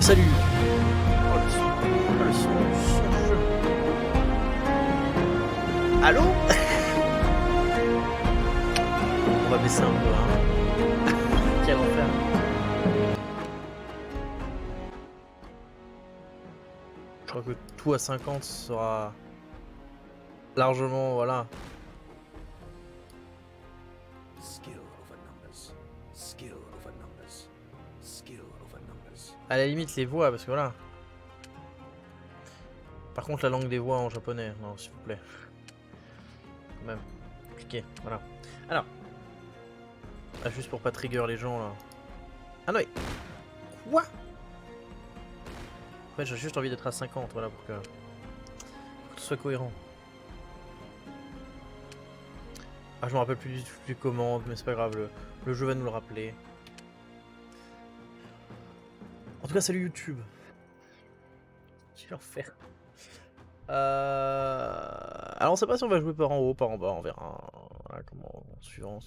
Salut. Oh le son, oh, le son du jeu. Allô. On va baisser un peu, hein. Quel enfer. Je crois que tout à 50 sera largement, voilà. À la limite les voix, parce que voilà. Par contre la langue des voix en japonais, non s'il vous plaît. Quand même. Compliqué, voilà. Alors. Ah, juste pour pas trigger les gens là. Ah non mais. Quoi? En fait j'ai juste envie d'être à 50, voilà, pour que tout soit cohérent. Ah, je me rappelle plus du commande, mais c'est pas grave, le jeu va nous le rappeler. En tout cas, salut YouTube. Quel enfer. Alors, on sait pas si on va jouer par en haut, par en bas, on verra. Voilà, comment, suivant.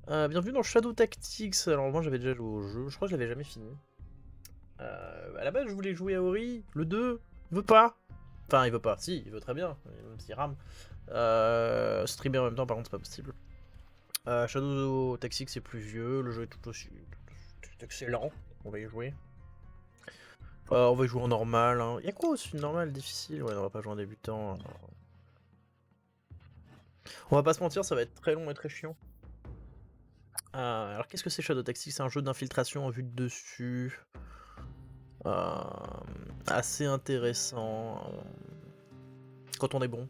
Bienvenue dans Shadow Tactics. Alors, moi j'avais déjà joué au jeu, je crois que je l'avais jamais fini. À la base, je voulais jouer à Ori, le 2, il veut pas. Enfin, il veut pas, si, il veut très bien, même s'il rame. Streamer en même temps, par contre, c'est pas possible. Shadow Tactics c'est plus vieux, le jeu est tout aussi excellent, on va y jouer. On va y jouer en normal, hein. Y'a quoi aussi normal, difficile? Ouais, on va pas jouer en débutant. On va pas se mentir, ça va être très long et très chiant. Alors qu'est-ce que c'est Shadow Tactics? C'est un jeu d'infiltration en vue de dessus. Assez intéressant. Quand on est bon.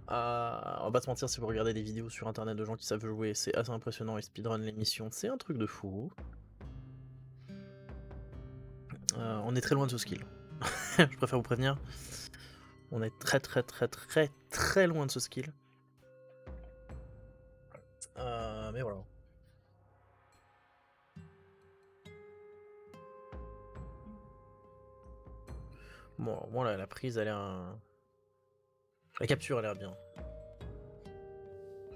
On va pas se mentir, si vous regardez des vidéos sur internet de gens qui savent jouer, c'est assez impressionnant et speedrun l'émission, c'est un truc de fou. On est très loin de ce skill. Je préfère vous prévenir. On est très loin de ce skill. Mais voilà. Bon, alors, moi la prise a l'air... La capture a l'air bien.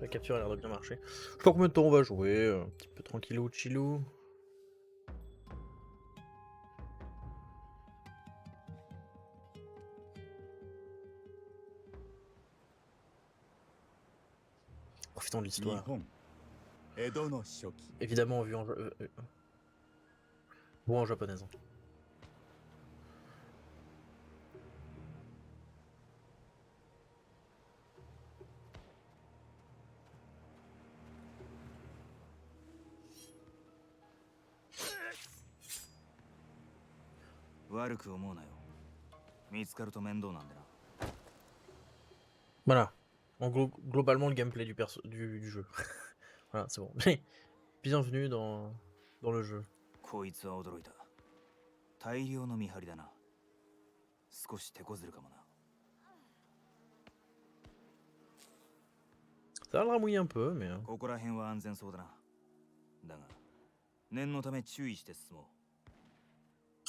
La capture a l'air de bien marcher. Je sais pas combien de temps on va jouer, un petit peu tranquillou, chillou. Profitons de l'histoire. Évidemment vu en, bon, en japonaise. Voilà. En globalement le gameplay du jeu. Voilà, c'est bon. Bienvenue dans le jeu. Ça va le ramouiller un peu, mais...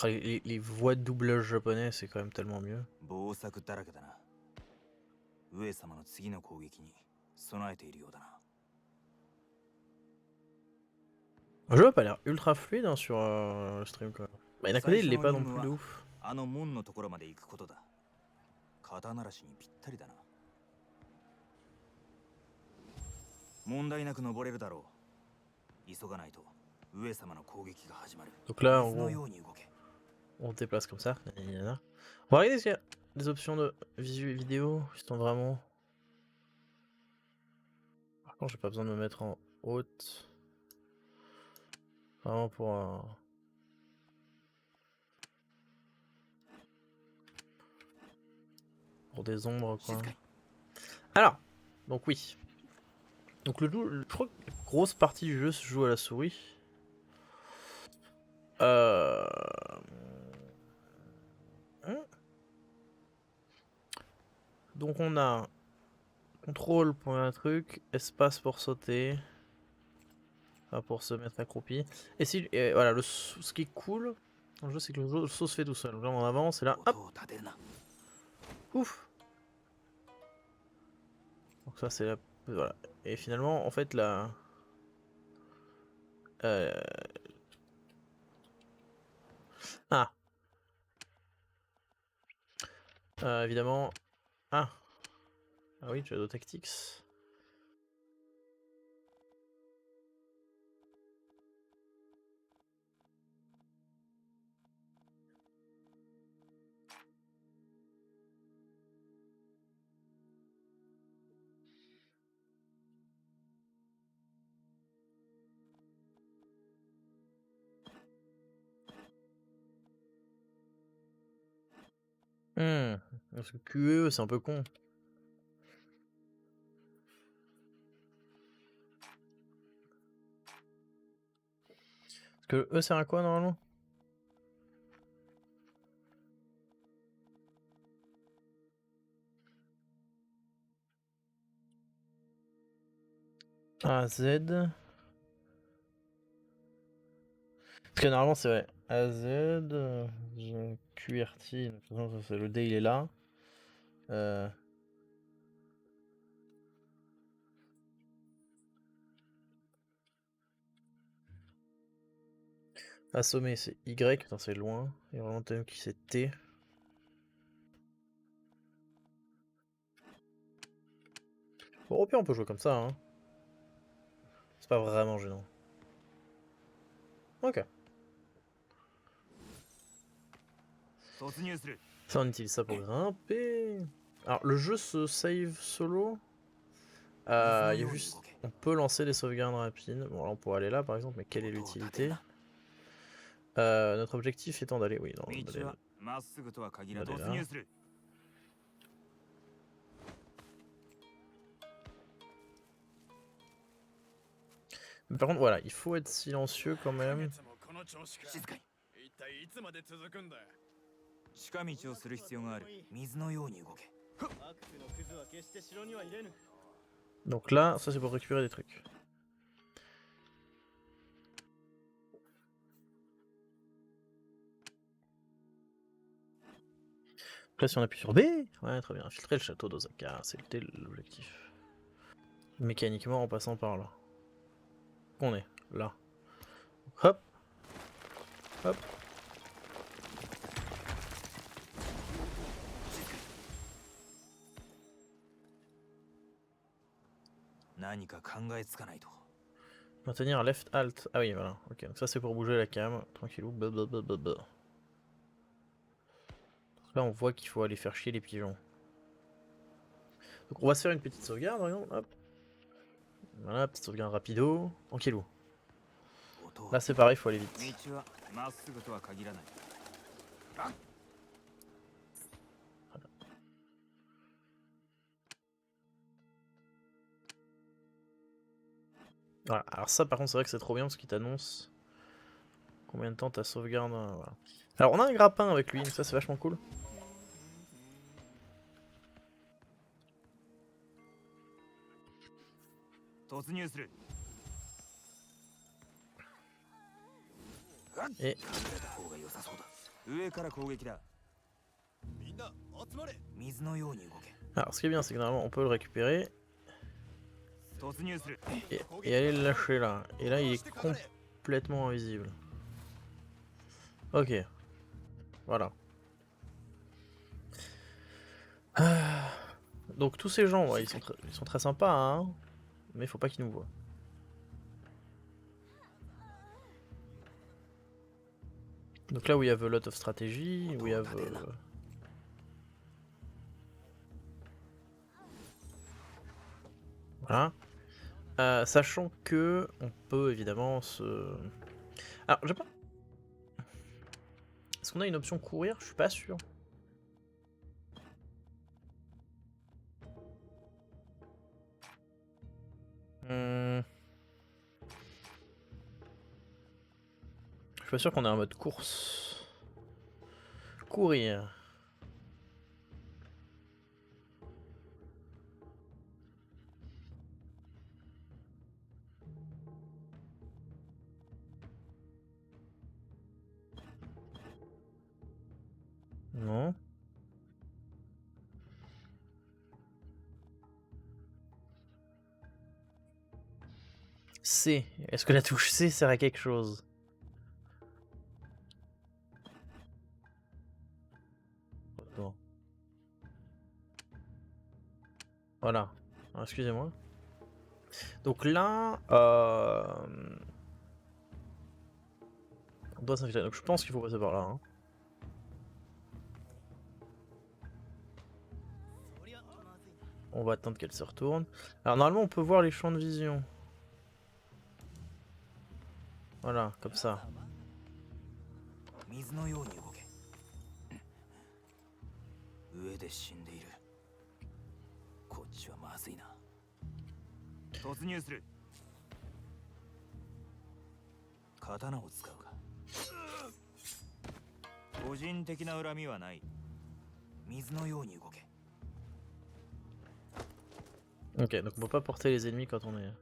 Les voix de doublage japonais, c'est quand même tellement mieux. Le jeu a pas l'air ultra fluide, hein, sur le stream, quoi. Bah, d'un côté, il l'est pas non plus de ouf. Donc là, en gros, on se déplace comme ça. On va regarder s'il y a des options de vidéo qui sont vraiment... Par contre, j'ai pas besoin de me mettre en haute. Vraiment pour des ombres, quoi. Alors, donc oui. Donc le jeu, je crois que la grosse partie du jeu se joue à la souris. Donc on a contrôle pour un truc, espace pour sauter, enfin pour se mettre accroupi. Et si, voilà, ce qui est cool dans le jeu, c'est que le saut se fait tout seul. Là on avance et là, hop, ouf. Donc ça c'est la, voilà. Et finalement, en fait Ah. Évidemment. Ah. Ah oui, Shadow Tactics. Parce que QE, c'est un peu con. Parce que E sert à quoi normalement? AZ. Parce que normalement c'est vrai. AZ, QRT, le D il est là. Assommer c'est Y, putain c'est loin. Et vraiment qui c'est T. Bon, au pire on peut jouer comme ça, hein. C'est pas vraiment gênant. Ok. Ça on utilise ça pour grimper. Alors le jeu se save solo. Il y a juste... On peut lancer des sauvegardes rapides. Bon là on pourrait aller là par exemple, mais quelle est l'utilité? Notre objectif étant d'aller... Oui, non, d'aller là. Mais par contre voilà, il faut être silencieux quand même. Donc là, ça c'est pour récupérer des trucs. Là si on appuie sur B, ouais très bien, infiltrer le château d'Osaka, c'était l'objectif. Mécaniquement en passant par là. On est là. Hop. Hop. Maintenir left alt. Ah oui voilà, ok, donc ça c'est pour bouger la cam, tranquillou. Blablabla. Là on voit qu'il faut aller faire chier les pigeons. Donc on va se faire une petite sauvegarde, par exemple, hop. Voilà, petite sauvegarde rapido, tranquillou. Là c'est pareil, il faut aller vite. Voilà, alors ça par contre c'est vrai que c'est trop bien parce qu'il t'annonce combien de temps ta sauvegarde. Voilà. Alors on a un grappin avec lui, donc ça c'est vachement cool. Et... Alors ce qui est bien c'est que normalement on peut le récupérer. Et aller le lâcher là. Et là il est complètement invisible. Ok. Voilà. Donc tous ces gens, ouais, ils sont très sympas, hein. Mais faut pas qu'ils nous voient. Donc là, we have a lot of strategy, we have... Voilà. Sachant que on peut évidemment se... Alors, j'ai pas... Est-ce qu'on a une option courir? Je suis pas sûr. Je suis pas sûr qu'on ait un mode course. Courir. Non. C. Est-ce que la touche C sert à quelque chose? Voilà. Alors, excusez-moi. Donc là, on doit s'infiltrer. Donc je pense qu'il faut passer par là. Hein. On va attendre qu'elle se retourne. Alors normalement on peut voir les champs de vision. Voilà, comme ça. Ok, donc on peut pas porter les ennemis quand on est...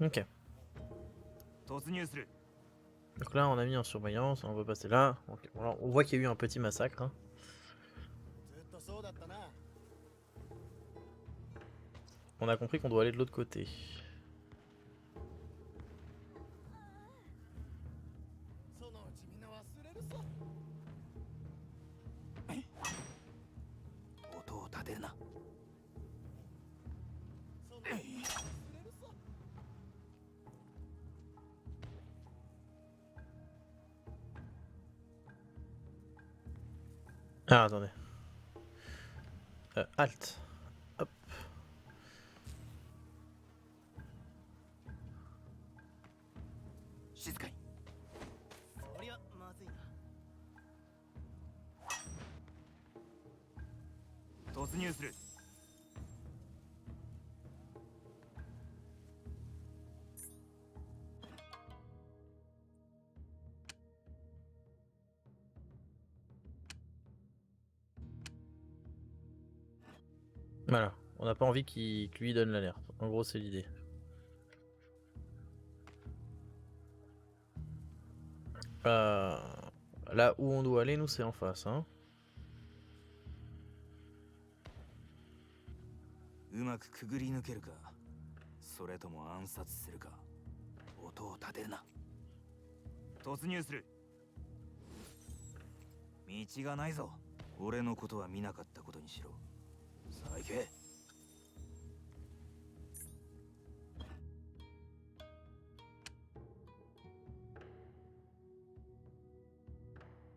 Ok. Donc là on a mis en surveillance, on va passer là. Okay. Bon, alors, on voit qu'il y a eu un petit massacre. Hein. On a compris qu'on doit aller de l'autre côté. Ah attendez. Halt. Hop. Voilà. On n'a pas envie qu'il lui donne l'alerte. En gros c'est l'idée. Là où on doit aller nous c'est en face. Hein.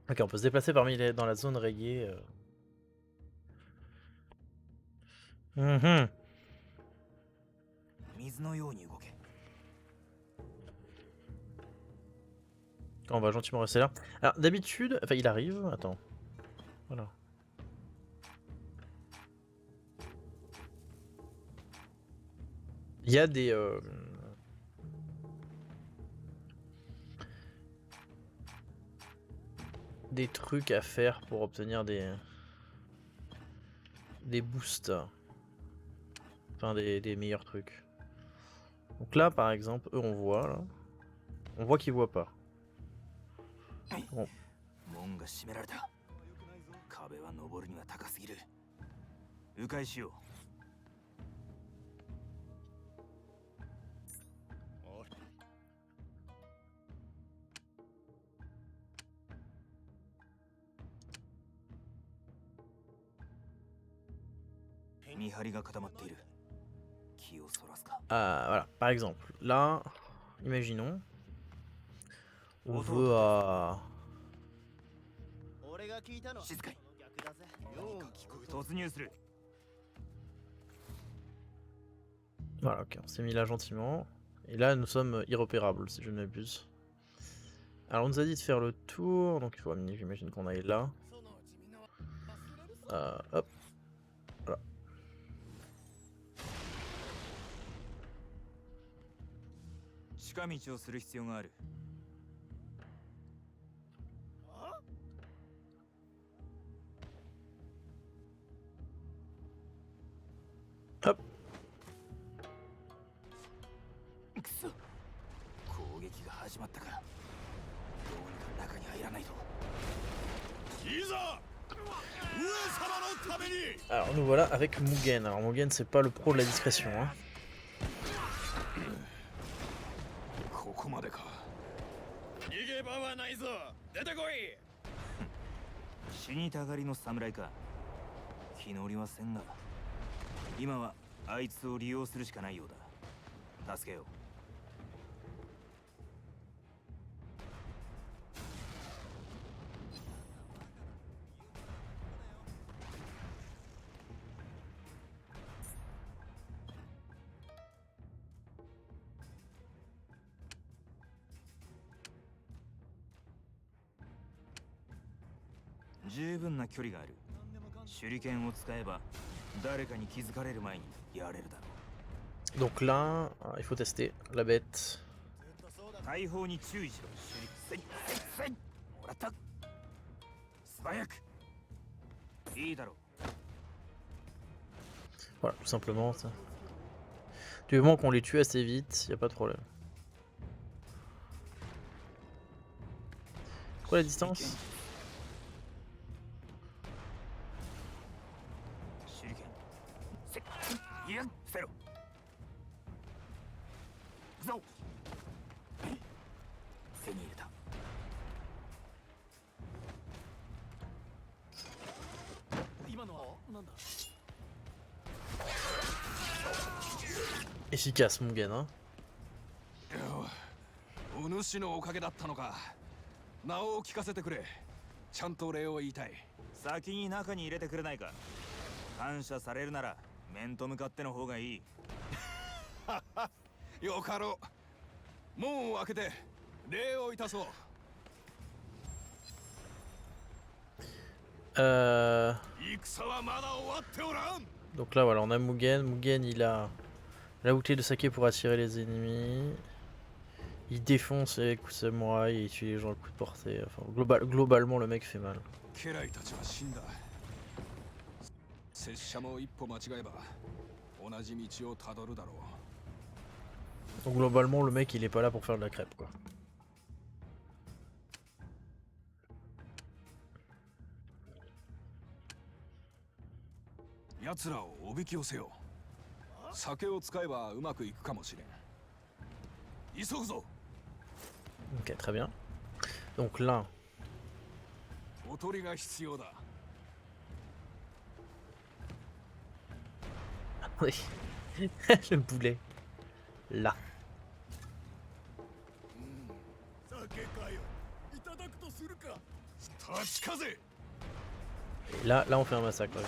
Ok, on peut se déplacer parmi les... dans la zone rayée. On va gentiment rester là. Alors d'habitude, enfin il arrive. Attends. Voilà. Il y a des trucs à faire pour obtenir des boosts. Enfin des meilleurs trucs. Donc là par exemple, eux on voit là. On voit qu'ils voient pas. Bon. Voilà, par exemple, là, imaginons, on veut Voilà, ok, on s'est mis là gentiment. Et là, nous sommes irrepérables, si je ne m'abuse. Alors, on nous a dit de faire le tour, donc il faut amener, j'imagine qu'on aille là. Hop. Voilà. Hop. Alors nous voilà avec Mugen. Alors Mugen c'est pas le pro de la discrétion. Hein. ここまでか。逃げ場はないぞ。出てこい。死にたがりの侍か。気乗りはせんが。今はあいつを利用するしかないようだ。助けよう。十分な距離がある。手裏剣を使えば誰かに気づかれる前にやれるだろう。 Donc là, il faut tester la bête. 大砲に注意しろ。手裏剣。もらった。素早く。いいだろう。 Voilà, tout simplement ça. Du moment qu'on les tue assez vite, y a pas de problème. Quoi la distance? 手裏剣。いや、捨てろ。行くぞ。手に入れた。 Efficace Mugen, hein. お主のおかげだったのか。名を聞かせてくれ。ちゃんと礼を言いたい。先に中に入れてくれないか。感謝されるなら面と向かっての方がいい。よかろう。門を開けて礼をいたそう。戦はまだ終わっておらん。 Donc là voilà, on a Mugen. Mugen il a la bouclier de saké pour attirer les ennemis. Il défonce les coups de samouraï et il tue les gens le coup de portée. Enfin, globalement le mec fait mal. 家来たちは死んだ。拙者も一歩間違えば同じ道をたどるだろう。 Donc globalement le mec il est pas là pour faire de la crêpe quoi. 奴らをおびき寄せよう。酒を使えばうまくいくかもしれん。急ぐぞ。 Ok, très bien. Donc là. おとりが必要だ。 Oui. Le boulet. Là. Et là on fait un massacre.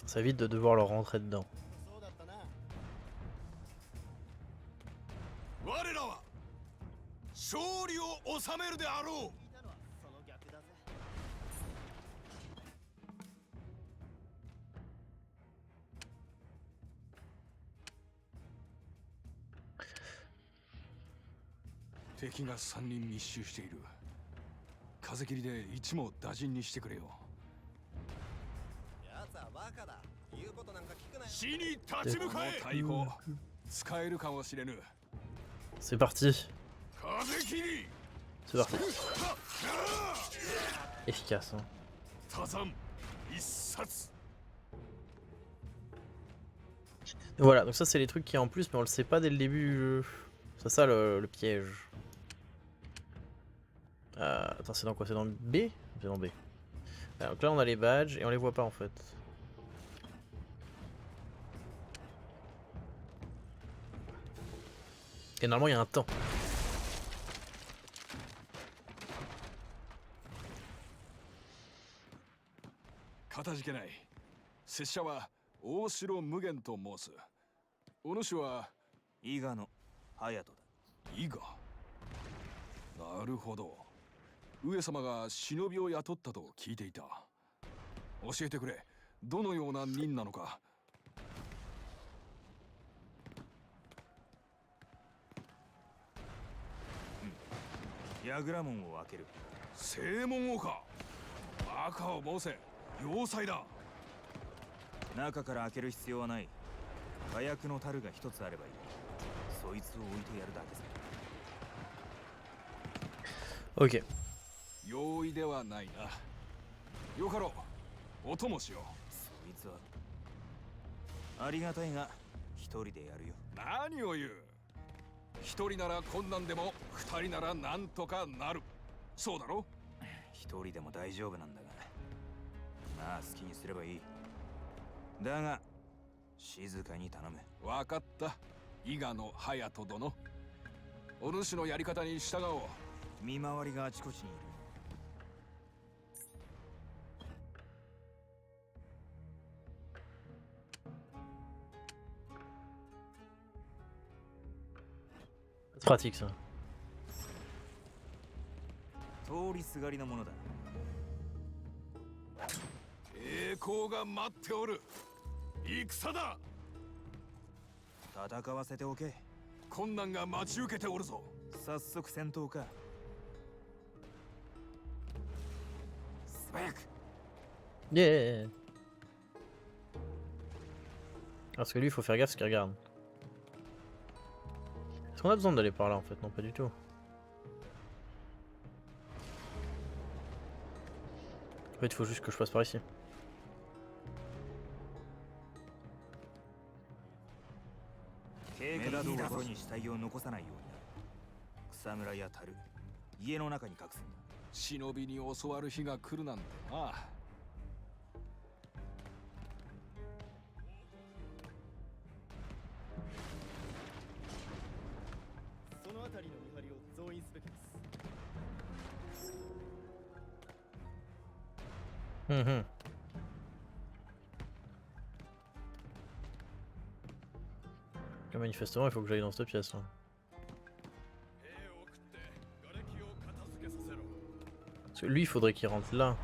Ça évite de devoir leur rentrer dedans. 我らは勝利を収めるであろう。 敵が3人密集している。風切りで一網打尽にしてくれよ。やつはバカだ。言うことなんか聞くなよ。死に立ち向かえ。大砲使えるかもしれぬ。 C'est parti. 風切り。 C'est parti. Efficace. Hein. 多山一冊。 Voilà, donc ça c'est les trucs qui en plus, mais on le sait pas dès le début du jeu. C'est ça le piège. Attends, c'est dans quoi? C'est dans B? C'est dans B. Alors, donc là on a les badges et on les voit pas en fait. Et normalement il y a un temps. Katajikeない。拙者は大城無限と申す。お主は伊賀の隼人だ。伊賀。なるほど。上様が忍びを雇ったと聞いていた。教えてくれ。どのような任なのか。櫓門を開ける。正門をか。バカを申せ。要塞だ。中から開ける必要はない。火薬の樽が一つあればいい。こいつを置いてやるだけさ。 Ok. 容易ではないな。よかろう。お供しよそいつはありがたいが一人でやるよ。う。何を言う。一人なら困難でも二人ならなんとかなる。そうだろ。一人でも大丈夫なんだが、まあ好きにすればいい。だが静かに頼む。わかった。伊賀の隼人殿。お主のやり方に従おう。見回りがあちこちにいる。 Pratique ça. 通りすがりのものだ。栄光が待っておる。戦だ。戦わせておけ。困難が待ち受けておるぞ。早速戦闘か。素早く。 Yeah. Parce que lui, il faut faire gaffe ce qu'il regarde. Est-ce qu'on a besoin d'aller par là en fait? Non, pas du tout. En fait, il faut juste que je passe par ici. Samuraiや樽、家の中に隠すんだ。忍びに襲わる日が来るなんてな。そのあたりの見張りを増員すべきです。 Mhm. Manifestement, il faut que j'aille dans cette pièce. Hein. Parce que lui, il faudrait qu'il rentre là.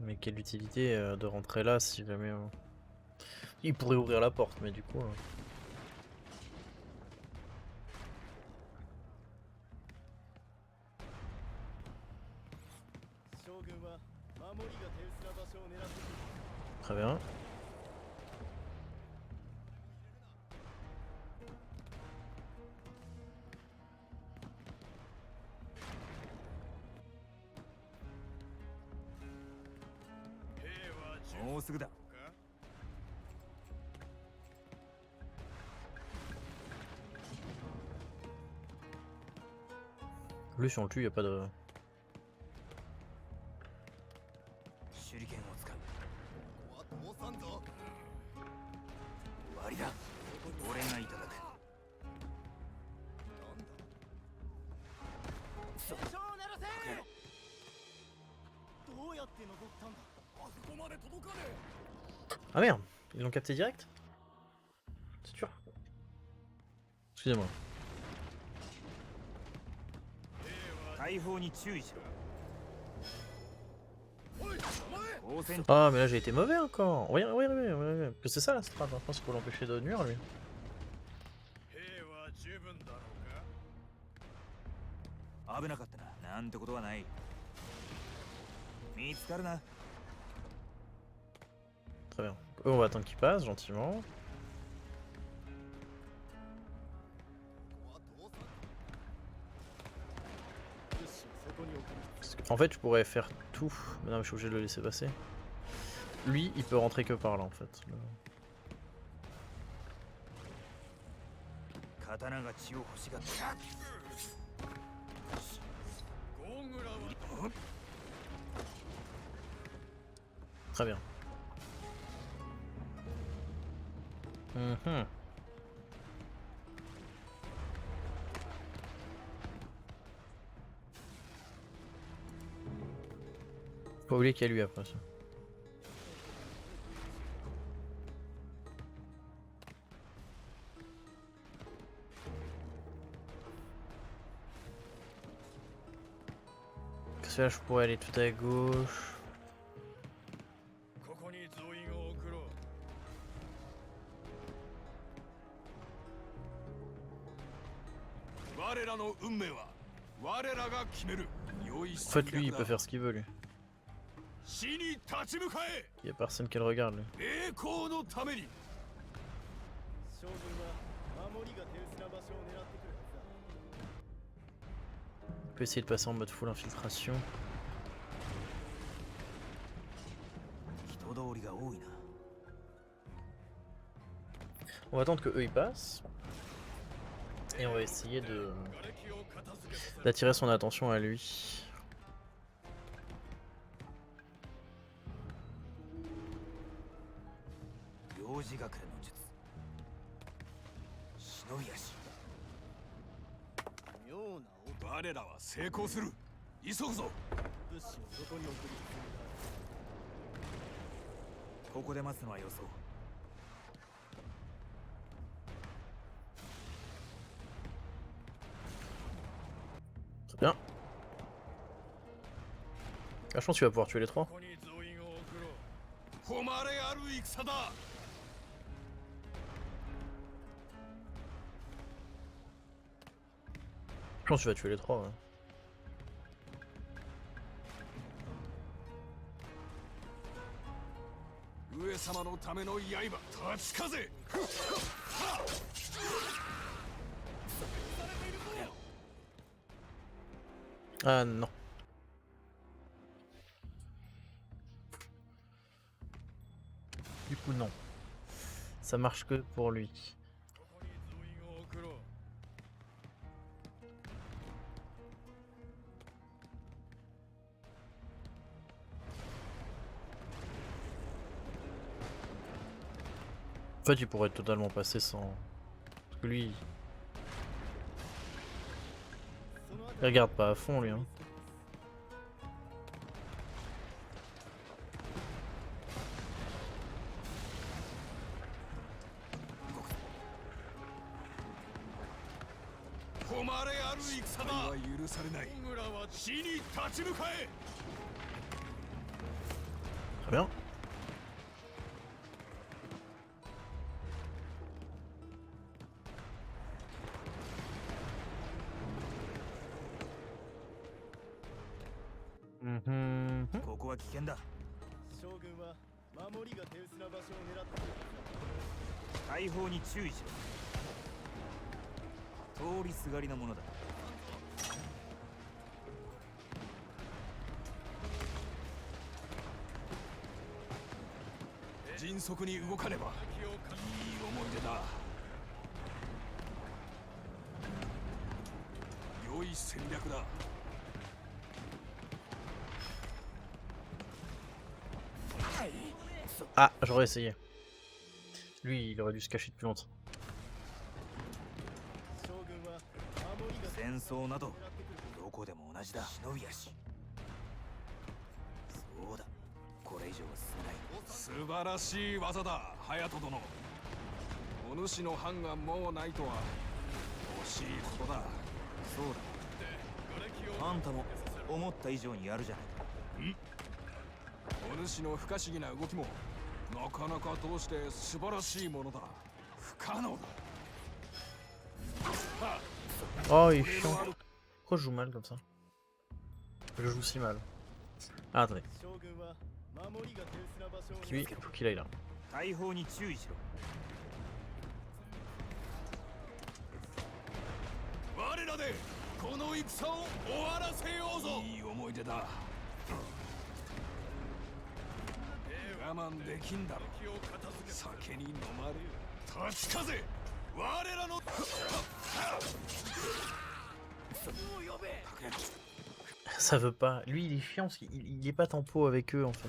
Mais quelle utilité de rentrer là si jamais... Il pourrait ouvrir la porte, mais du coup... 将軍は守りが手薄な場所を狙っている。 Très bien. Lui, si on le tue, il n'y a pas de... 手裏剣を使う。ここは通さんぞ。終わりだ。俺がいただく。戦車を鳴らせ。どうやって登ったんだ。あそこまで届かねえ。 Ah merde, ils l'ont capté direct? C'est sûr. Excusez-moi. 大砲に注意しろ。 Ah mais là j'ai été mauvais encore. Oui, oui, oui, oui, oui. Que c'est ça la strat, je pense qu'il faut l'empêcher de nuire lui. 危なかったな。なんてことはない。見つかるな。 Très bien. Eux, on va attendre qu'il passe gentiment. En fait je pourrais faire tout. Mais non mais je suis obligé de le laisser passer. Lui il peut rentrer que par là en fait. 刀が血を欲しがった。 Très bien. Mhm. Faut oublier qu'il y a lui après ça. Parce que là je pourrais aller tout à gauche. ここに増員を送ろう。我らの運命は我らが決める。良い En fait lui il peut faire ce qu'il veut lui. 死に立ち向かえ。 Il y a personne qui le regarde lui. 栄光のために。将軍は On peut essayer de passer en mode full infiltration. 人通りが多いな。 On va attendre que eux ils passent. Et on va essayer de d'attirer son attention à lui. 幼児隠れの術。忍び足。妙な我らは成功する。急ぐぞ。物資をどこに送りここで待つのは予想。 Très bien. Ah, je pense que tu vas pouvoir tuer les trois. ここに増員を送ろう。誉れある戦だ。 Je pense que tu vas tuer les trois. Ouais. 上様のための刃、立ち風。 Ah non. Du coup non. Ça marche que pour lui. ここに増員を送ろう。 En fait, il pourrait totalement passer sans... Parce que lui... Il regarde pas à fond, lui. Hein. Très bien. Mhm. ここは危険だ。将軍は守りが手薄な場所を狙ってくる。大砲に注意しろ。通りすがりなものだ。迅速に動かねば。いい思い出だ。良い戦略だ。 Ah, j'aurais essayé. Lui, il aurait dû se cacher depuis longtemps. 将軍は守りが戦争などどこでも同じだ。忍び足。そうだ。これ以上は進めない。素晴らしい技だ、隼人殿。お主の藩がもうないとは惜しいことだ。そうだ。あんたも思った以上にやるじゃないか。お主の不可思議な動きもなかなか通して素晴らしいものだ。不可能だ。 Oh, il est chiant. Pourquoi je joue mal comme ça? Je joue si mal. Ah, attendez. 将軍は守りが手薄な場所を Lui, il faut qu'il aille là. 大砲に注意しろ。我らでこの戦を終わらせようぞ。いい思い出だ。我慢できんだろ。酒に飲まれ立ち風。我らの Ça veut pas. Lui, il est chiant parce qu'il est pas tempo avec eux en fait.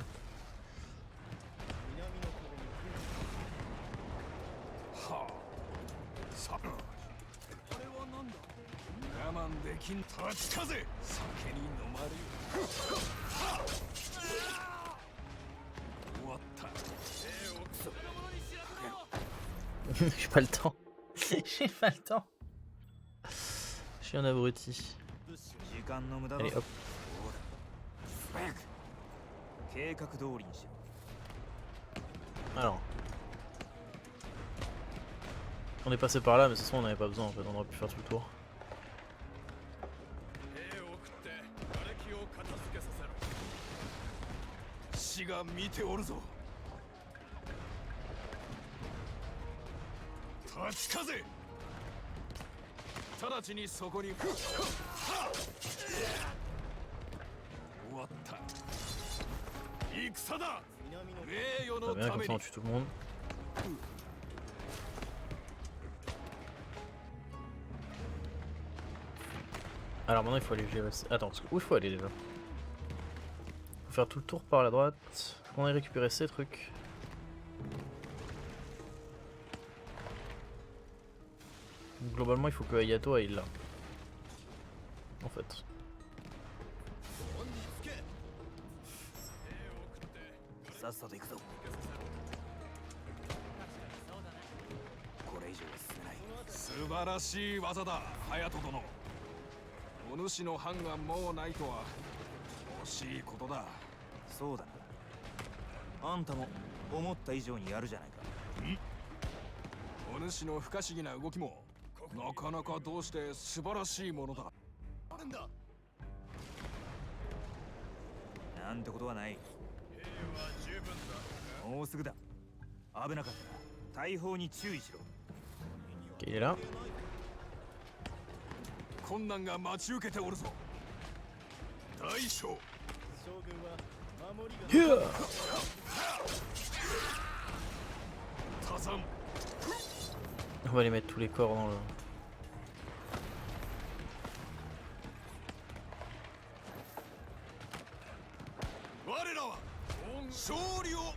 南の壁にはあ。さあ。あれはなんだ。我慢できん立ち風。酒に飲まれる。終わった。 J'ai pas le temps. J'ai pas le temps. Je suis un abruti. 時間の無駄だ。 Allez hop. そうだ。計画通りにしろ。 Alors. On est passé par là, mais de toute façon on n'avait pas besoin en fait, on aurait pu faire tout le tour. 兵を送って瓦礫を片付けさせろ。死が見ておるぞ。立ち風。直ちにそこに終わった戦だ名誉 Très の bien, た comme め ça に on tue tout le monde. Alors maintenant il faut aller gérer... Attends, parce que... où il faut aller déjà? Faut faire tout le tour par la droite. Faut qu'on aille récupérer ces trucs. Donc, globalement il faut que Ayato aille là. En fait. さっさと行くぞ。これ以上は進めない。素晴らしい技だ隼人殿お主の藩がもうないとは惜しいことだそうだな。あんたも思った以上にやるじゃないか。お主の不可思議な動きもなかなかどうして素晴らしいものだあるんだなんてことはない。もうすぐだ。危なかったな。大砲に注意しろ。 Ok, il est là. 困難が待ち受けておるぞ大将 多山 On va les mettre tous les corps dans le... 我らは勝利を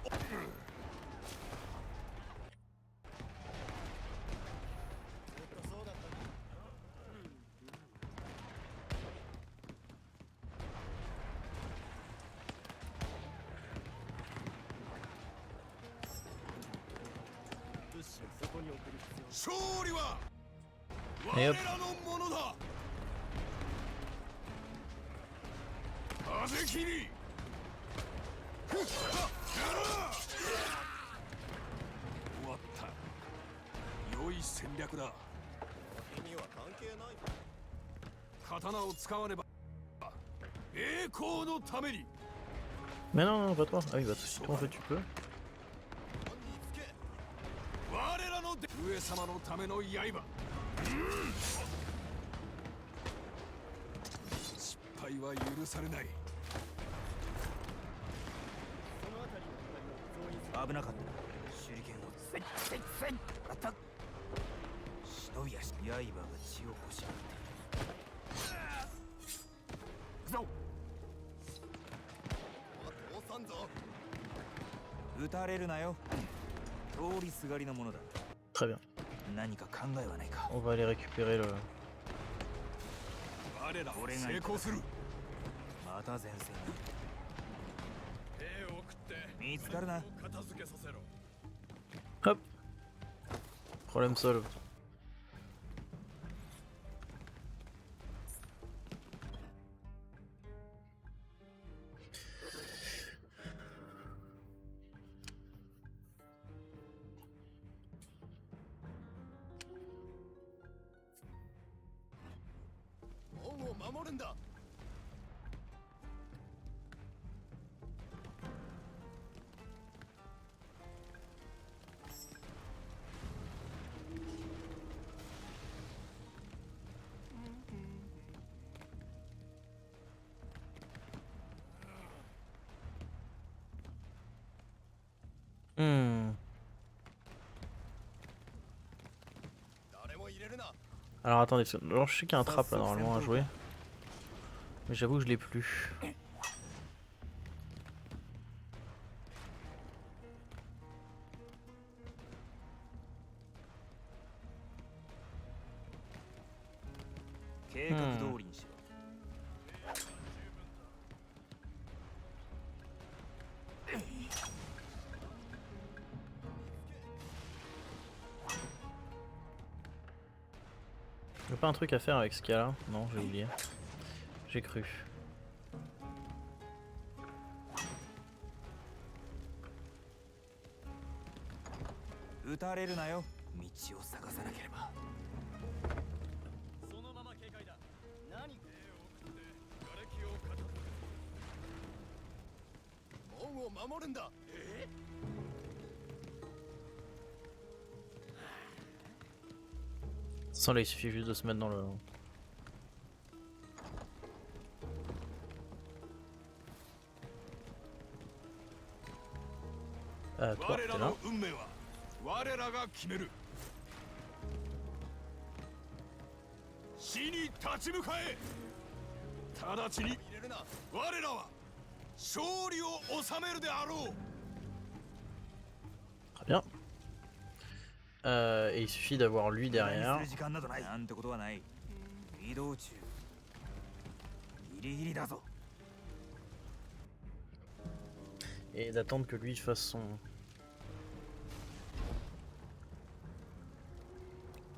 勝利は我らのものだ風切り終わった良い戦略だ君は関係ない刀を使わねば栄光のために Mais non, non, pas toi. Ah oui, bah si en fait tu peux. 我らの上様のための刃失敗は許されない危なかったな。手裏剣をせっせっせっもらった。忍び足刃が血を欲しがっている。行くぞ。通さんぞ。撃たれるなよ。通りすがりのものだ。 Très bien. 何か考えはないか。 On va aller récupérer le... 我ら成功するまた前線に見つかるな。 Hop. Problème solve. Alors attendez, parce que... Alors, je sais qu'il y a un trap là normalement à jouer. Mais j'avoue que je l'ai plus. Y'a pas un truc à faire avec ce qu'il y a là? Non, j'ai oublié. J'ai cru. Sans là, il suffit juste de se mettre dans le... toi, t'es 我ら là. の運命は我らが決める。死に立ち向かえ。直ちに我らは勝利を収めるであろう。 Très bien. Et il suffit d'avoir lui derrière. 時間などないなんてことはない。移動中ギリギリだぞ。 Et d'attendre que lui fasse son...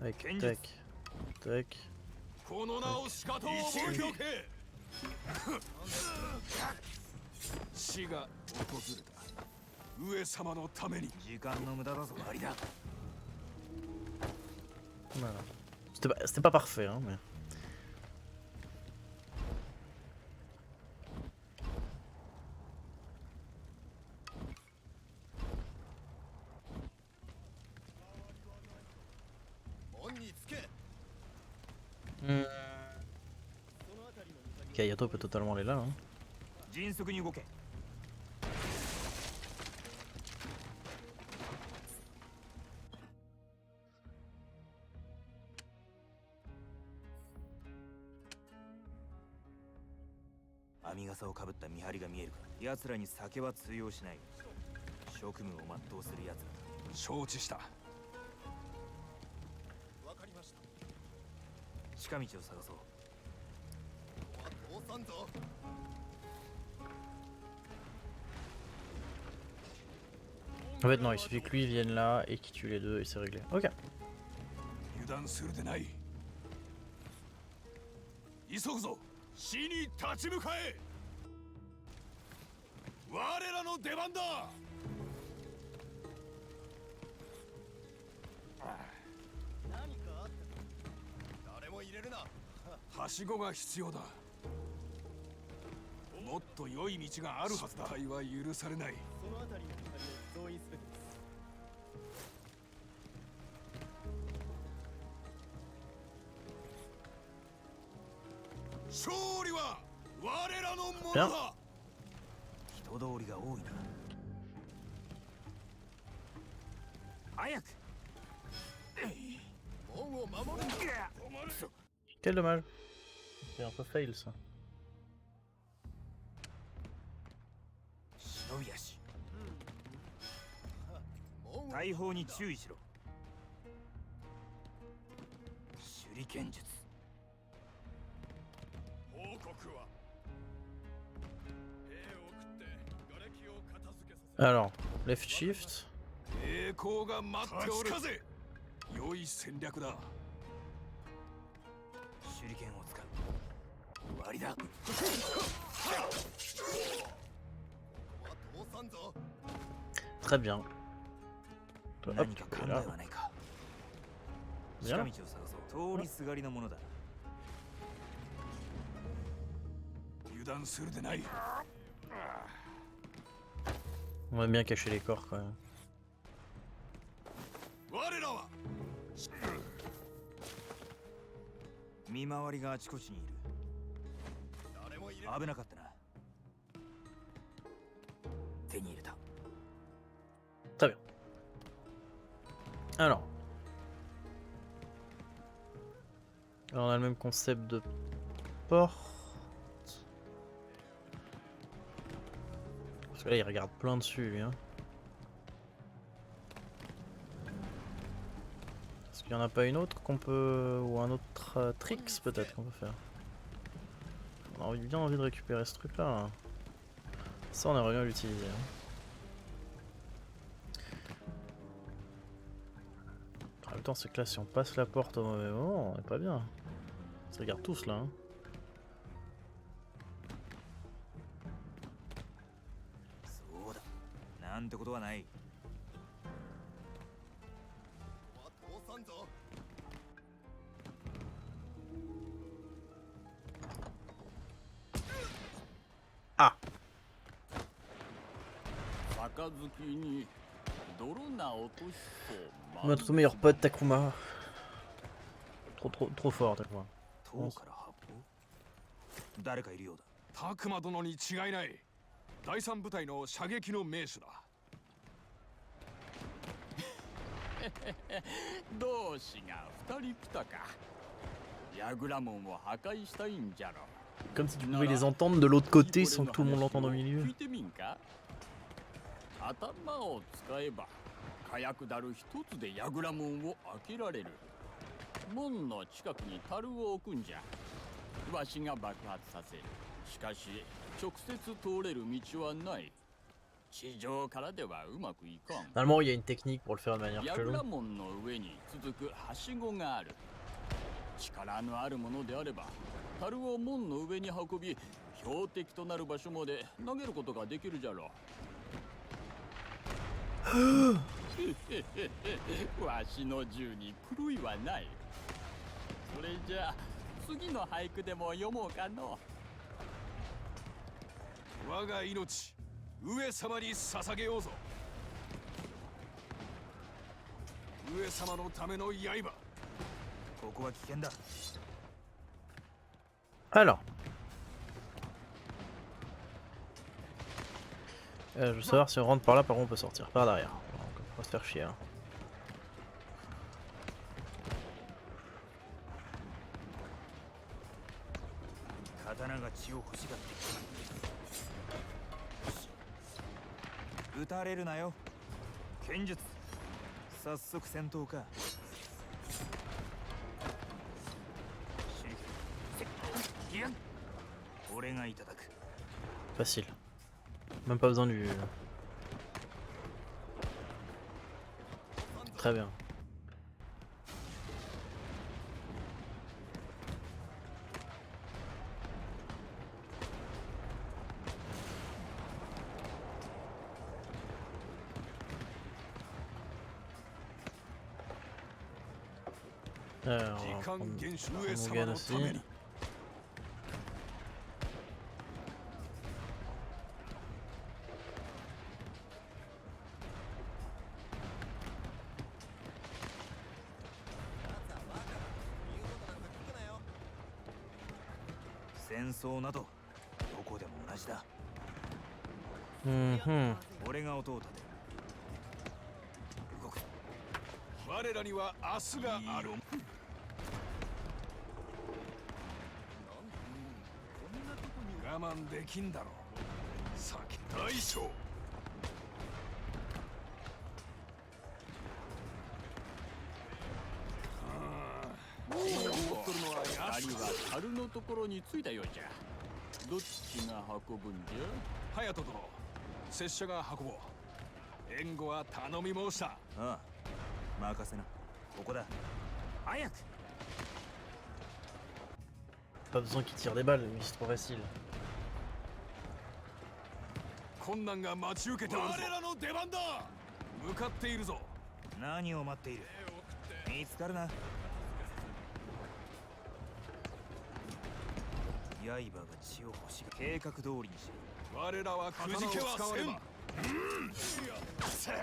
Avec tac, tac. この名をしかと覚えておけ。死が訪れた。上様のために。時間の無駄だぞ。終わりだ。 Voilà. C'était pas parfait, hein, mais... Ok, Yato peut totalement aller là. Hein. 迅速に動け。編み笠をかぶった見張りが見えるか。奴らに酒は通用しない。職務を全うする奴ら。承知した。わかりました。近道を探そう。 通さんぞ。 En fait, non, il suffit que lui vienne là et qu'il tue les deux et c'est réglé. Ok. 油断するでない。急ぐぞ。死に立ち向かえ。我らの出番だ。何かあったか。誰も入れるな。はしごが必要だ。もっと良い道があるはずだ。失敗は許されない。そのあたりの係を増員すべきです。 勝利は我らのもの Bien. だ。人通りが多いな。早く。門を守るんだ。 Quel dommage. C'est un peu fail ça. 忍び足。門を大砲に注意しろ。手裏剣術。 報告は兵を送って瓦礫を片付けさせ Alors, left shift. 栄光が待っておる。良い戦略だ。手裏剣を使う。終わりだ。通さんぞ。 Très bien. Hop, 何か tu 考 es え là. はないか。近 Bien. 道を探そう。通りすがりのものだ。 油断するでない。 On va bien cacher les corps quand même. 我らは 見回りがあちこちにいる。 誰も入れる。 危なかったな。手に入れた。 Très bien. Alors. Alors on a le même concept de porte. Parce que là il regarde plein dessus lui. Hein. Est-ce qu'il n'y en a pas une autre qu'on peut... Ou un autre tricks peut-être qu'on peut faire. On a bien envie de récupérer ce truc là. Ça on aimerait bien l'utiliser. Hein. En même temps c'est que là si on passe la porte au mauvais moment on est pas bien. Ils se regardent tous là. Hein. そうだ。なんてことはない。 通さんぞ。 Ah. 杯に泥な落としそう。 Notre meilleur pote Takuma. trop fort à chaque fois. 塔から発砲誰かいるようだ。拓磨殿に違いない。第三部隊の射撃の名手だ。同志が二人来たか。ヤグラモンを破壊したいんじゃろ。 Comme si tu pouvais les entendre de l'autre côté sans que tout le monde l'entende au milieu. 聞いてみんか。頭を使えば火薬だる一つでヤグラモンを開けられる。門の近くに樽を置くんじゃ。わしが爆発させる。しかし直接通れる道はない。地上からではうまくいかん。 Normalement, il y a une technique pour le faire de manière ヤ chelou. グラ門の上に続くはしごがある。力のあるものであれば樽を門の上に運び標的となる場所まで投げることができるじゃろう。わしの銃に狂いはない。それじゃあ次の俳句でも読もうかの。我が命、上様に捧げようぞ。上様のための刃。ここは危険だ。 Alors. Je veux savoir si on rentre par là, par où on peut sortir. Par derrière. Donc, on va se faire chier. Hein. 刀が血を欲しがってきた。撃たれるなよ。剣術。早速戦闘か。俺がいただく。 Facile. Même pas besoin du... Très bien. Alors, on va prendre Mugen aussi. Mhm. 俺が音を立てる。動く。我らには明日がある。我慢できんだろ。先大将。二人は樽のところに着いたようじゃ。どっちが運ぶんじゃ。隼人殿、拙者が運ぼう。援護は頼み申した。ああ、任せな。ここだ。早く。 Pas besoin qu'il tire des balles, mais c'est trop facile. 困難が待ち受けておるぞ。我らの出番だ。向かっているぞ。何を待っている。見つかるな。刃が血を欲しが計画通りにしろ。我らはくじけはせん。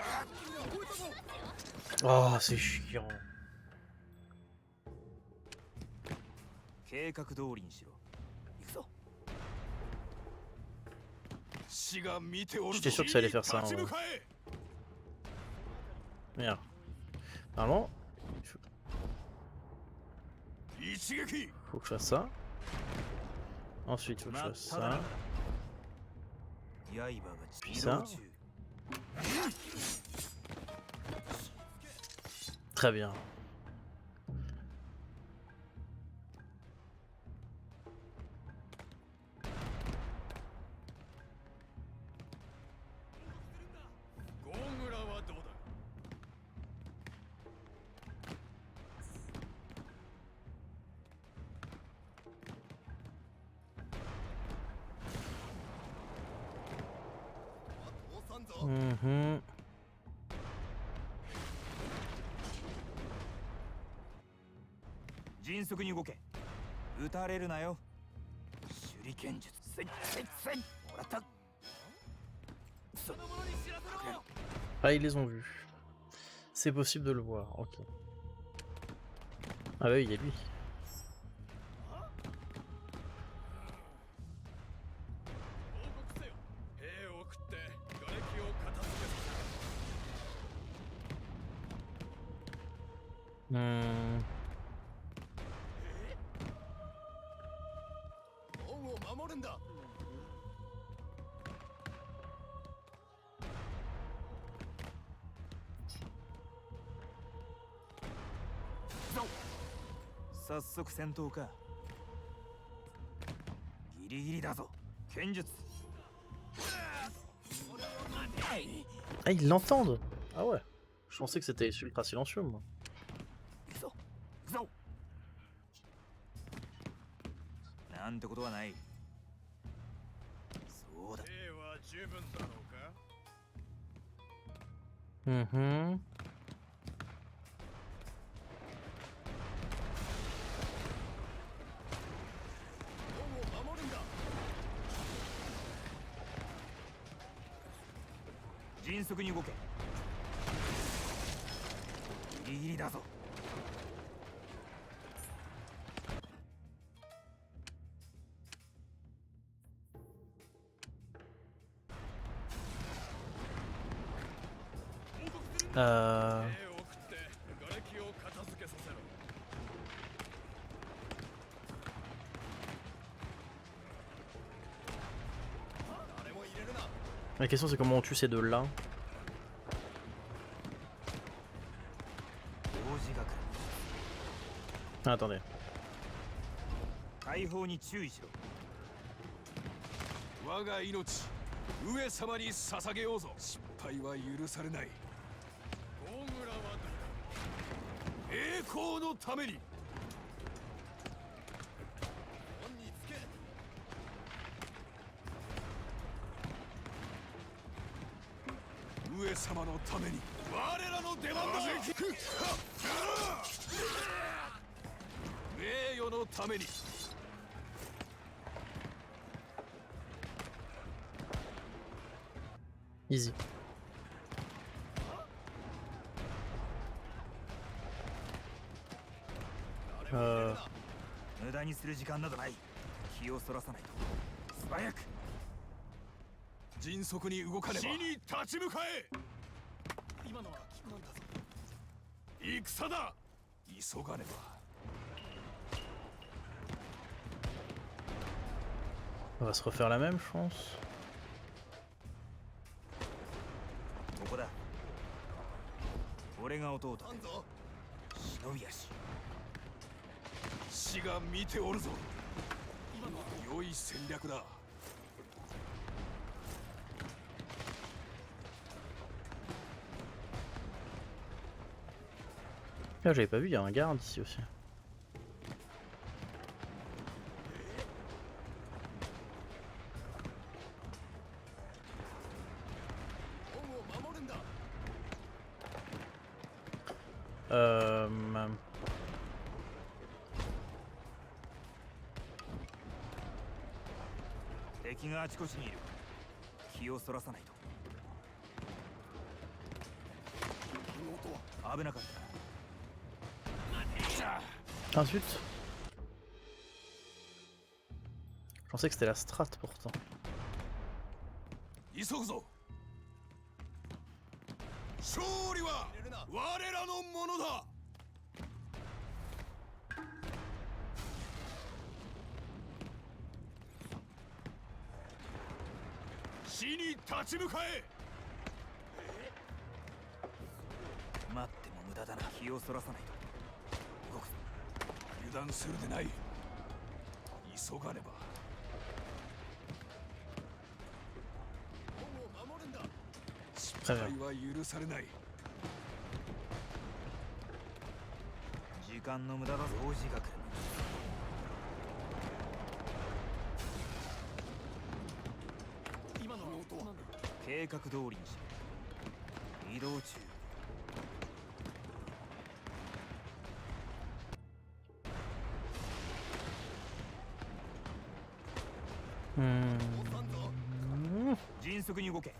Oh, c'est chiant. 計画通りにしろ。行くぞ。 J'étais sûr que ça allait faire ça. Hein. Merde. Normalement, faut que je fasse ça. Ensuite, faut que je fasse ça. Puis ça. Très bien. Mhm. Ah, ils les ont vus. C'est possible de le voir, ok. Ah bah oui, il y a lui. 兵を送って瓦礫を片付けさせろ。門を守るんだ。早速戦闘か。ギリギリだぞ。剣術。 Ah, ils l'entendent. Ah ouais. Je pensais que c'était ultra silencieux, moi. 行くぞ。行くぞ。なんてことはない。そうだ。兵は十分だろうか。Mhm. 門を守るんだ。迅速に動け。ギリギリだぞ。Euh... 兵を送って瓦礫を片付けさせろ。誰も入れるな。 La question c'est comment on tue ces deux-là. 王子が来る。 Ah, attendez. 大砲に注意しろ。我が命上様に捧げようぞ。失敗は許されない。大村は栄光のために。門につけ。上様のために我らの出番だ。名誉のために。 Easy. 無駄にする時間などない。気をそらさないと。素早く。迅速に動かねば。死に立ち向かえ。今のは聞こえたぞ。戦だ。急がねば。 On va se refaire la même, je pense. ここだ。俺が弟。なんぞ。忍び足。死が見ておるぞ。良い戦略だ。 Là, j'avais pas vu, il y a un garde ici aussi. Euh... 敵があちこちにいる。気をそらさないと。危なかった。 Ah zut. Je pensais que c'était la strat pourtant. 急ぐぞ。勝利は我らのものだ。死に立ち向かえ。待っても無駄だな。気をそらさないと。動くぞ。油断するでない。急がねば。失敗は許されない。時間の無駄だぞ。王子が来る。今の音は計画通りにしろ。移動中。 迅速に動け。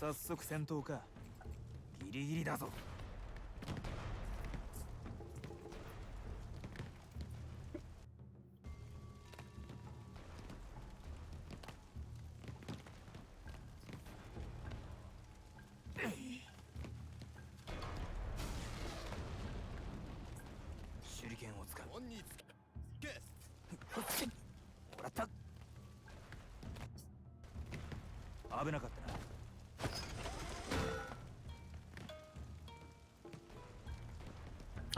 早速戦闘か。ギリギリだぞ。危なかったな。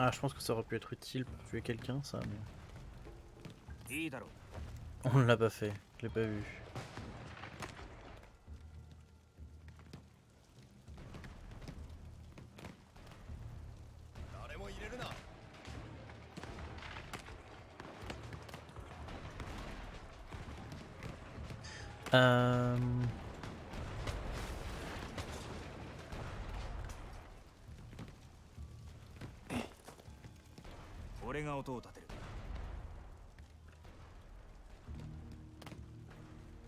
Ah, je pense que ça aurait pu être utile pour tuer quelqu'un, ça, mais いいだろう。 on ne l'a pas fait. Je l'ai pas vu. 誰も入れるな。 俺が音を立てる。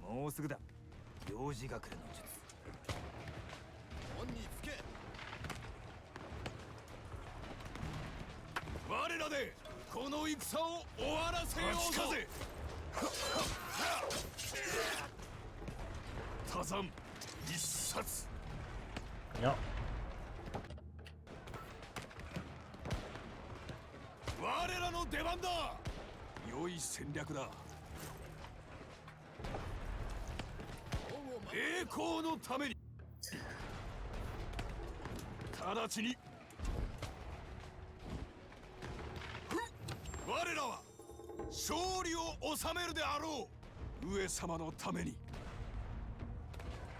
もうすぐだ。幼児隠れの術。本につけ。我らでこの戦を終わらせようぞ。多山一冊。 Bien. 我らの出番だ。良い戦略だ。栄光のために。直ちに。我らは勝利を収めるであろう。上様のために。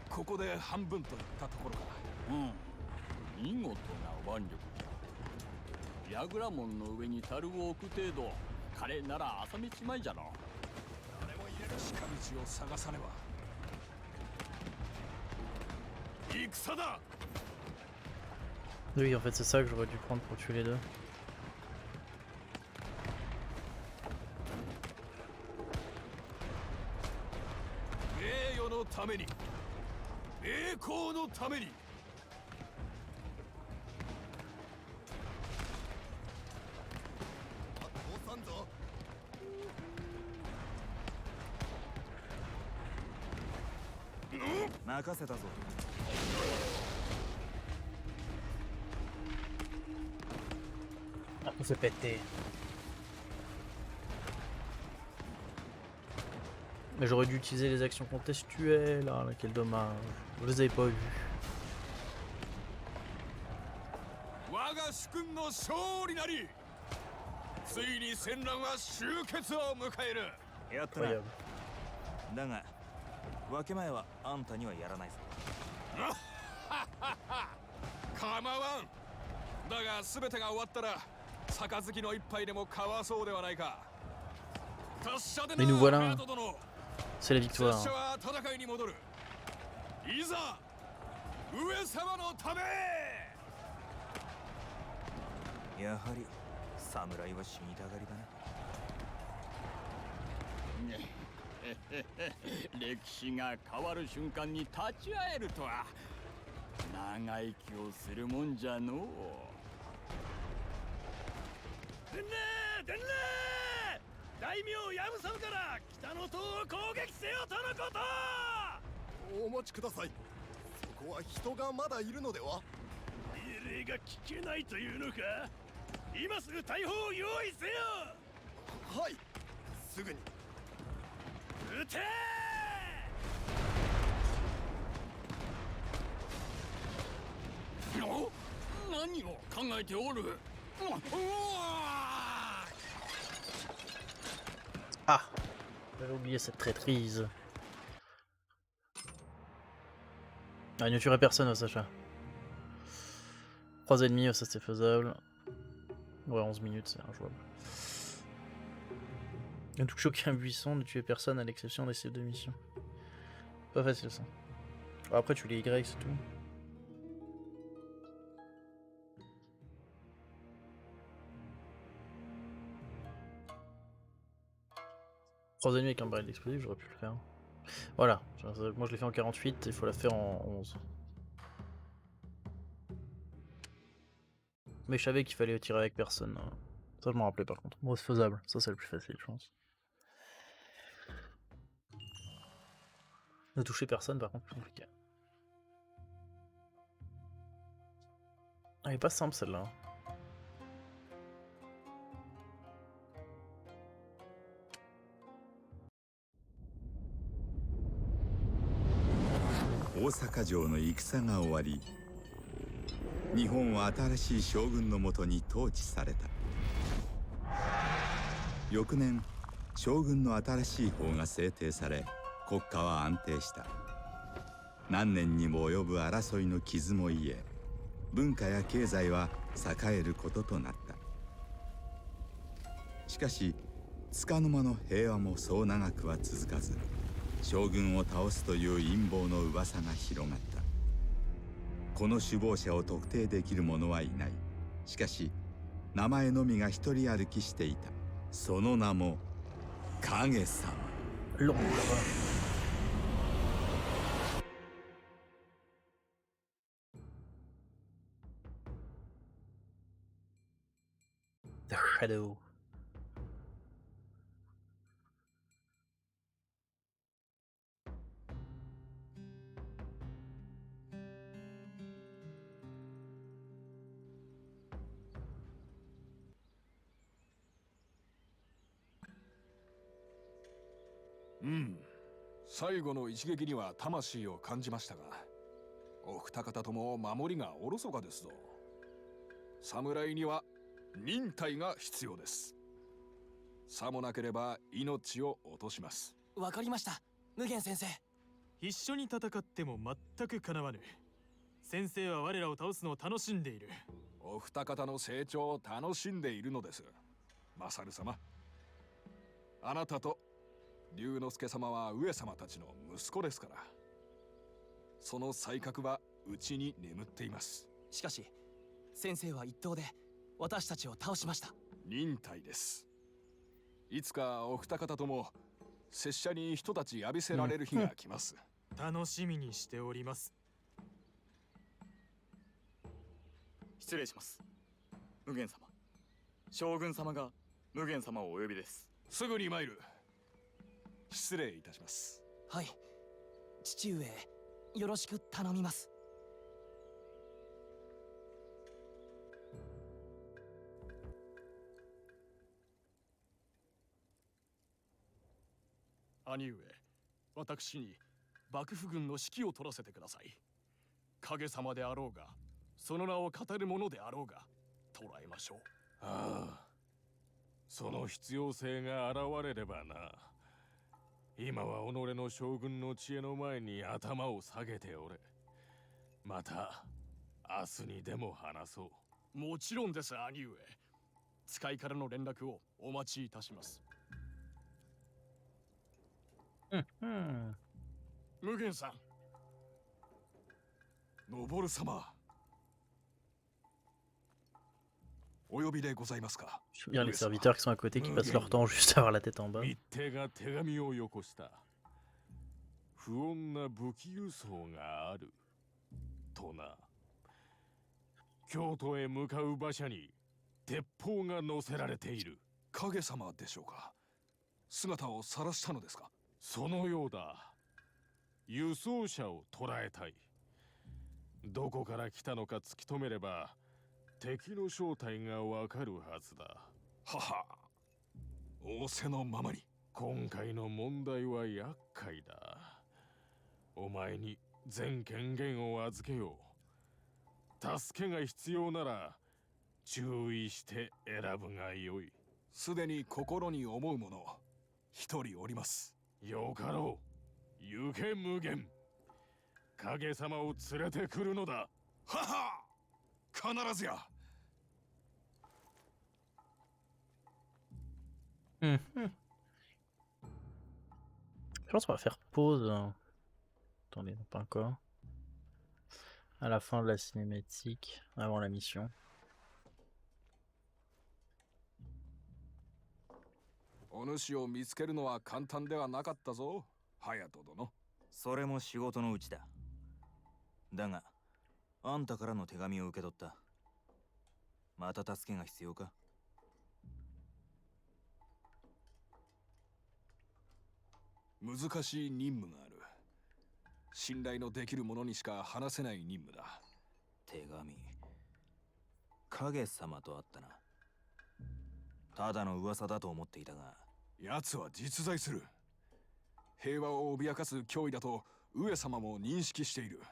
ここで半分といったところか。見事な腕力じゃ。櫓門の上に樽を置く程度、彼なら朝飯前じゃろ。誰も入れる近道を探さねば。戦だ。 Oui, en fait, c'est ça que j'aurais dû prendre pour tuer les deux. 名誉のために。栄光のために。 倒産ぞ。 任せたぞ。 Ah, on s'est pété. Mais j'aurais dû utiliser les actions contextuelles, ah, là, quel dommage. Je les avais pas vues. 我が主君の勝利なり。ついに戦乱は終結を迎える。やったな。 Incroyable. だが分け前はあんたにはやらないぞ。構わん。だが全てが終わったら杯の一杯でも交わそうではないか。達者でな。 Mais nous voilà. 隼人殿。 C'est la 拙 victoire. 者は戦いに戻る。いざ上様のため。やはり侍は死にたがりだな。歴史が変わる瞬間に立ち会えるとは長生きをするもんじゃのう。伝令伝令。大名ヤムサムから北の塔を攻撃せよとのこと。お待ちください。そこは人がまだいるのでは。命令が聞けないというのか。今すぐ大砲を用意せよ。はい、すぐに。撃て。何を考えておる。 Ah, j'avais oublié cette traîtrise. Ah, il ne tuerait personne, oh, Sacha. 3 ennemis, oh, ça c'est faisable. Ouais, 11 minutes, c'est injouable. Ne toucher aucun buisson, ne tuer personne à l'exception des cibles de mission. Pas facile ça. Bon, après, tu les Y, c'est tout. Trois ennemis avec un baril d'explosif, j'aurais pu le faire. Voilà, moi je l'ai fait en 48, il faut la faire en 11. Mais je savais qu'il fallait tirer avec personne. Ça je m'en rappelais par contre. Bon, c'est faisable, ça c'est le plus facile je pense. Ne toucher personne par contre, plus compliqué. Elle est pas simple celle-là. 大阪城の戦が終わり、日本は新しい将軍のもとに統治された。翌年、将軍の新しい法が制定され、国家は安定した。何年にも及ぶ争いの傷も癒え、文化や経済は栄えることとなった。しかし束の間の平和もそう長くは続かず、将軍を倒すという陰謀の噂が広がった。この首謀者を特定できる者はいない。しかし名前のみが一人歩きしていた。その名も影様。 L'ombre. The Shadow. Hmm. 最後の一撃には魂を感じましたが、お二方とも守りがおろそかですぞ。侍には忍耐が必要です。さもなければ命を落とします。わかりました、無限先生。一緒に戦っても全くかなわぬ。先生は我らを倒すのを楽しんでいる。お二方の成長を楽しんでいるのです。マサル様、あなたと龍之介様は上様たちの息子ですから、その才覚はうちに眠っています。しかし先生は一刀で私たちを倒しました。忍耐です。いつかお二方とも拙者に人たち浴びせられる日が来ます。楽しみにしております。失礼します。無限様、将軍様が無限様をお呼びです。すぐに参る。失礼いたします。はい、父上よろしく頼みます。兄上、私に幕府軍の指揮を取らせてください。影様であろうが、その名を語る者であろうが、捕らえましょう。ああ、その必要性が現れればな。今は己の将軍の知恵の前に頭を下げておれ。また明日にでも話そう。もちろんです、兄上。使いからの連絡をお待ちいたします。無限さん。昇様、お呼びでございますか。 J'aime bien les serviteurs qui sont à côté qui passent leur temps juste à avoir la tête en bas. 密偵が手紙をよこした。不穏な武器輸送があるとな。京都へ向かう馬車に鉄砲が乗せられている。影様でしょうか。姿を晒したのですか。そのようだ。輸送車を捕らえたい。どこから来たのか突き止めれば敵の正体がわかるはずだ。はは、仰せのままに。今回の問題は厄介だ。お前に全権限を預けよう。助けが必要なら注意して選ぶがよい。すでに心に思う者一人おります。よかろう。行け無限。影様を連れてくるのだ。はは、必ずや。Je pense qu'on va faire pause. Attendez, non pas encore. À la fin de la cinématique, avant la mission. お主を見つけるのは簡単ではなかったぞ、隼人殿。それも仕事のうちだ。だが、あんたからの手紙を受け取った。また助けが必要か。難しい任務がある。信頼のできる者にしか話せない任務だ。手紙。影様とあったな。ただの噂だと思っていたが。奴は実在する。平和を脅かす脅威だと上様も認識している。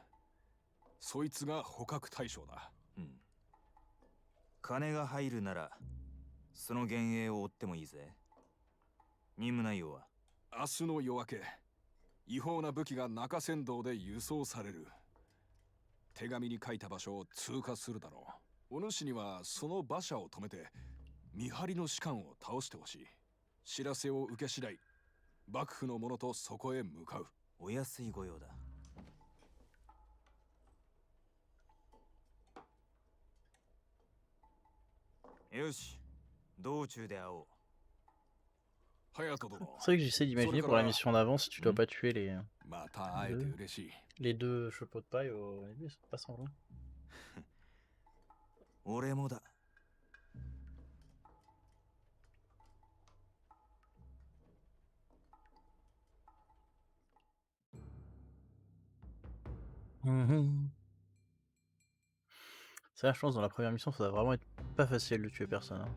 そいつが捕獲対象だ。金が入るならその幻影を追ってもいいぜ。任務内容は明日の夜明け、違法な武器が中山道で輸送される。手紙に書いた場所を通過するだろう。お主にはその馬車を止めて見張りの士官を倒してほしい。知らせを受け次第、幕府の者とそこへ向かう。お安い御用だ。よし、道中で会おう。隼人殿、 C'est vrai que j'essaie d'imaginer pour la mission d'avant si tu dois pas tuer また会えて嬉しい。 les deux chevaux de paille au début, ils sont pas sans loin. 俺もだ。C'est la chance, dans la première mission, ça doit vraiment être pas facile de tuer personne. Hein.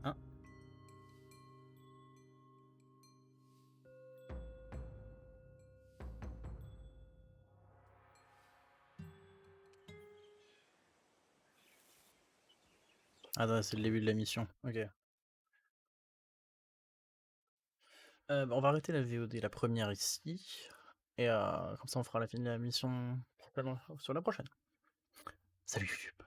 Hein? Ah non, c'est le début de la mission. Ok. Bah, on va arrêter la VOD, la première ici. Et comme ça, on fera la fin de la mission sur la prochaine. Salut YouTube.